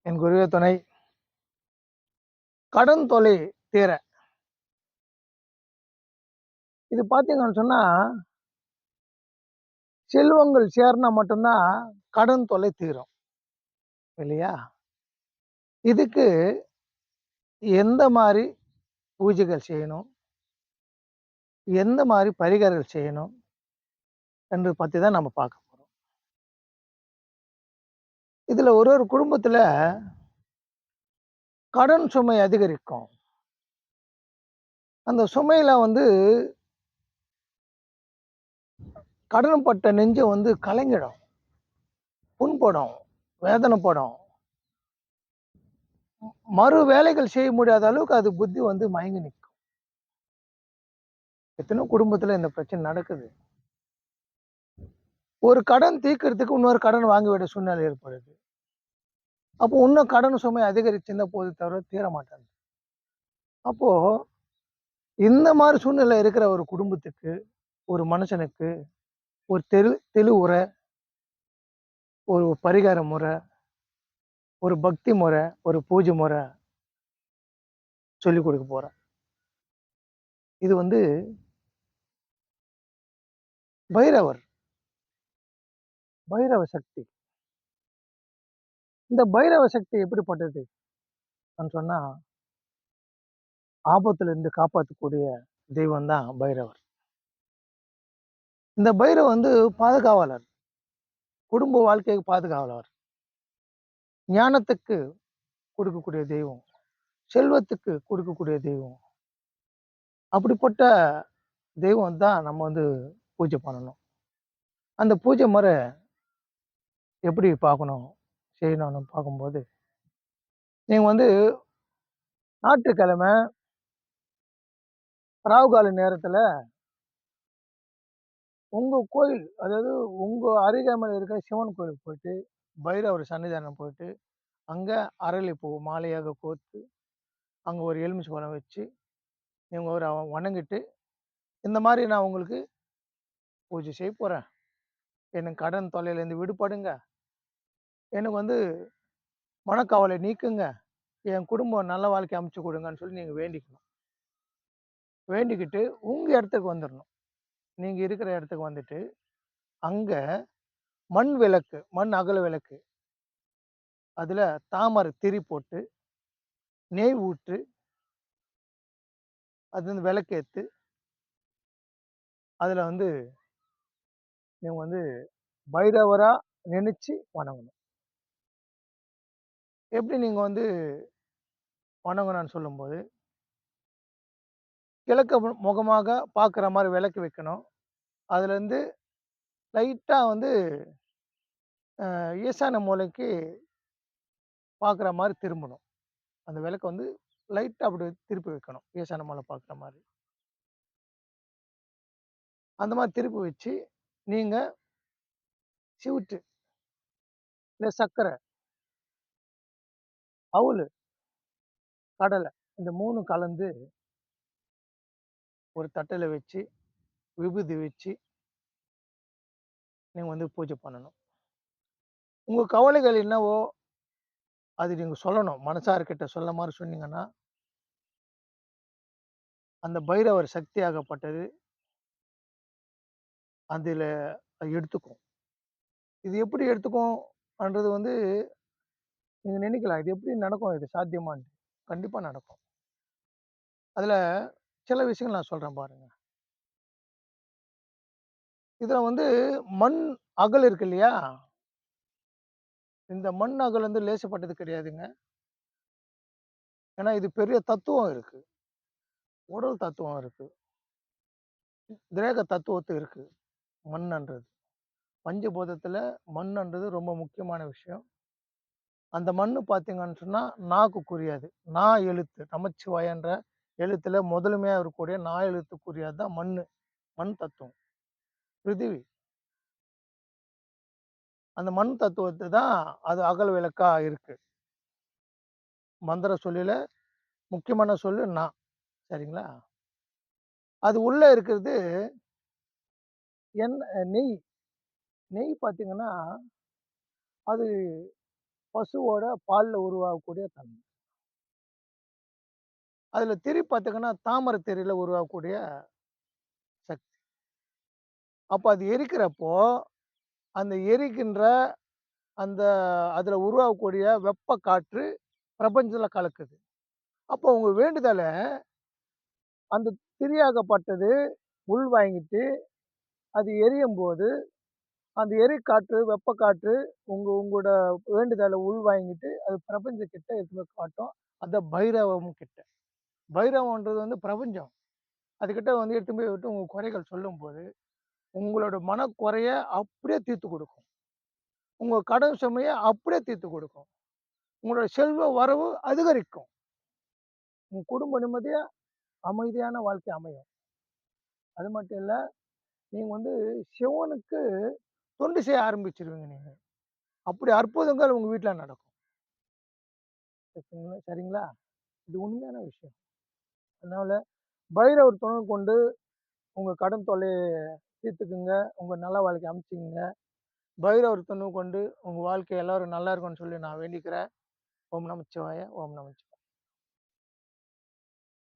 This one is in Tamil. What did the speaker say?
என் குருவே துணை. கடன் தொல்லை தீர. இது பார்த்தீங்கன்னு சொன்னா, செல்வங்கள் சேர்னா மட்டும் தான் கடன் தொல்லை தீரும். இல்லையா? இதுக்கு எந்த மாரி பூஜைகள் செய்யணும்? எந்த மாரி பரிகாரங்கள் செய்யணும்? என்று பத்தி தான் நம்ம பார்க்க போறோம். இதுல ஒரு ஒரு குடும்பத்துல கடன் சுமை அதிகரிக்கும். அந்த சுமையில கடன் பட்ட நெஞ்சம் கலங்கிடும், புண்படும், வேதனைப்படும். மறு வேலைகள் செய்ய முடியாத அளவுக்கு அது புத்தி மயங்கி நிக்கும். எத்தனையோ குடும்பத்துல இந்த பிரச்சனை நடக்குது. ஒரு கடன் தீர்க்கறதுக்கு இன்னொரு கடன் வாங்க வேண்டிய சூழ்நிலை ஏற்படுது. அப்போ இன்னும் கடன் சுமை அதிகரிச்சுன்னா போது தவிர தீர மாட்டேன்து. அப்போ இந்த மாரி சூழ்நிலை இருக்கிற ஒரு குடும்பத்துக்கு, ஒரு மனுஷனுக்கு ஒரு தெளிவுரை, ஒரு பரிகார முறை, ஒரு பக்தி முறை, ஒரு பூஜை முறை சொல்லிக் குடுக்க போறேன். இது பைரவர், பைரவ சக்தி. இந்த பைரவ சக்தி எப்படிப்பட்டது? சொன்னா, ஆபத்துல இருந்து காப்பாத்தக்கூடிய தெய்வம் தான் பைரவர். இந்த பைரவர் பாதுகாவலர். குடும்ப வாழ்க்கைக்கு பாதுகாவலர். ஞானத்துக்கு கொடுக்கக்கூடிய தெய்வம். செல்வத்துக்கு கொடுக்கக்கூடிய தெய்வம். அப்படிப்பட்ட தெய்வம் தான் நம்ம பூஜை பண்ணணும். அந்த பூஜை முறை எப்படி பார்க்கணும், செய்யணும்னு பார்க்கும்போது, நீங்க ஞாயிற்றுக்கிழமை ராகு கால நேரத்துல உங்க கோயில், அதாவது உங்க அருகாமையில இருக்கிற சிவன் கோயிலுக்கு போயிட்டு, பைரவர் சன்னிதானம் போயிட்டு, அங்க அரளிப்பூ மாலையாக கோர்த்து, அங்க ஒரு எலுமிச்சை பழம் வச்சு, நீங்க வணங்கிட்டு, இந்த மாரி நான் உங்களுக்கு பூஜை செய்ய போறேன். எனக்கு கடன் தொல்லையிலேருந்து விடுபடுங்க. எனக்கு மனக்கவலை நீக்குங்க. என் குடும்பம் நல்ல வாழ்க்கை அமைச்சு கொடுங்கன்னு சொல்லி நீங்க வேண்டிக்கணும். வேண்டிக்கிட்டு உங்க இடத்துக்கு வந்துரணும். நீங்க இருக்கிற இடத்துக்கு வந்துட்டு, அங்க மண் விளக்கு, மண் அகல் விளக்கு. அதுல தாமரை திரி போட்டு, நெய் ஊற்றி, அது விளக்கேத்து, அதுல நீங்க பைரவரா நினைச்சு வணங்கணும். எப்படி நீங்க வணங்கணும்னு சொல்லும்போது, கிழக்கு முகமாக பார்க்குற மாரி விளக்கு வைக்கணும். அதுலேருந்து லைட்டா ஈசான மூலைக்கு பார்க்குற மாரி திரும்பணும். அந்த விளக்க லைட்டா அப்படி திருப்பி வைக்கணும். ஈசான மூலை பார்க்குற மாரி. அந்த மாரி திருப்பி வச்சு, நீங்க ஸ்வீட்டு, இல்ல சர்க்கரை, அவுலு, கடலை இந்த 3ம் கலந்து ஒரு தட்டுல வச்சு, விபூதி வச்சு, நீங்க பூஜை பண்ணணும். உங்க கவலைகள் என்னவோ, அது நீங்க சொல்லணும். மனசார்கிட்ட சொல்ல மாரி சொன்னீங்கன்னா, அந்த பைரவர் சக்தியாகப்பட்டது அதுல எடுத்துக்கும். இது எப்படி எடுத்துக்கும்ன்றது நீங்க நினைக்கலாம். இது எப்படி நடக்கும்? இது சாத்தியமான்ட்டு. கண்டிப்பா நடக்கும். அதுல சில விஷயங்கள் நான் சொல்றேன் பாருங்க. இதுல மண் அகல் இருக்கு இல்லையா? இந்த மண் அகல் லேசுப்பட்டது கிடையாதுங்க. ஏன்னா இது பெரிய தத்துவம் இருக்கு. உடல் தத்துவம் இருக்கு. கிரக தத்துவத்து இருக்கு. மண்ணுன்றது. பஞ்சபூதத்துல மண்ணுன்றது ரொம்ப முக்கியமான விஷயம். அந்த மண்ணு பார்த்தீங்கன்னு சொன்னா, நாக்குக்குரியது. நா எழுத்து. நமச்சிவாயன்ற எழுத்துல முதன்மையா இருக்கக்கூடிய நா எழுத்துக்குரியது தான் மண்ணு. மண் தத்துவம். பிரிதிவி. அந்த மண் தத்துவத்த தான் அது அகல் விளக்கா இருக்கு. மந்திர சொல்லுல முக்கியமான சொல்லு நா. சரிங்களா? அது உள்ள இருக்கிறது நெய். நெய் பார்த்தீங்கன்னா, அது பசுவோட பால்ல உருவாகக்கூடிய தன்மை. அதுல திரி பார்த்தீங்கன்னா, தாமரை திரியில உருவாகக்கூடிய சக்தி. அப்ப அது எரிக்கிறப்போ, அந்த எரிக்கின்ற அந்த அதுல உருவாகக்கூடிய வெப்ப காற்று பிரபஞ்சத்துல கலக்குது. அப்போ உங்க வேண்டுதல அந்த திரியாகப்பட்டது உள்வாங்கிட்டு, அது எரியும்போது, அந்த எரிக்காற்று, வெப்பக்காற்று உங்களோட வேண்டுதல உள்வாங்கிட்டு, அது பிரபஞ்சத்துக்கிட்ட எடுத்துட்டு போய் காட்டும். அதான் பைரவம் கிட்ட. பைரவம்ன்றது வந்து பிரபஞ்சம். அதுகிட்ட வந்து எடுத்துன்னு போய் விட்டு உங்க குறைகள் சொல்லும்போது, உங்களோட மனக்குறைய அப்படியே தீர்த்து குடுக்கும். உங்க கடன் சுமைய அப்படியே தீர்த்து குடுக்கும். உங்களோட செல்வ வரவு அதிகரிக்கும். உங்க குடும்ப நிம்மதியா, அமைதியான வாழ்க்கை அமையும். அது மட்டும் இல்ல, நீங்க வந்து சிவனுக்கு தொண்டு செய்ய ஆரம்பிச்சுருவீங்க நீங்க. அப்படி அற்புதங்கள் உங்க வீட்ல நடக்கும். சரிங்களா சரிங்களா? இது உண்மையான விஷயம். அதனால பைரவர் துணை கொண்டு உங்க கடன் தொல்லைய தீர்த்துக்குங்க. உங்க நல்ல வாழ்க்கைய அமைச்சுக்கங்க. பைரவர் துணை கொண்டு உங்க வாழ்க்கை எல்லாரும் நல்லா இருக்கும்னு சொல்லி நான் வேண்டிக்கிறேன். ஓம் நமச்சிவாய! ஓம் நமச்சிவாய!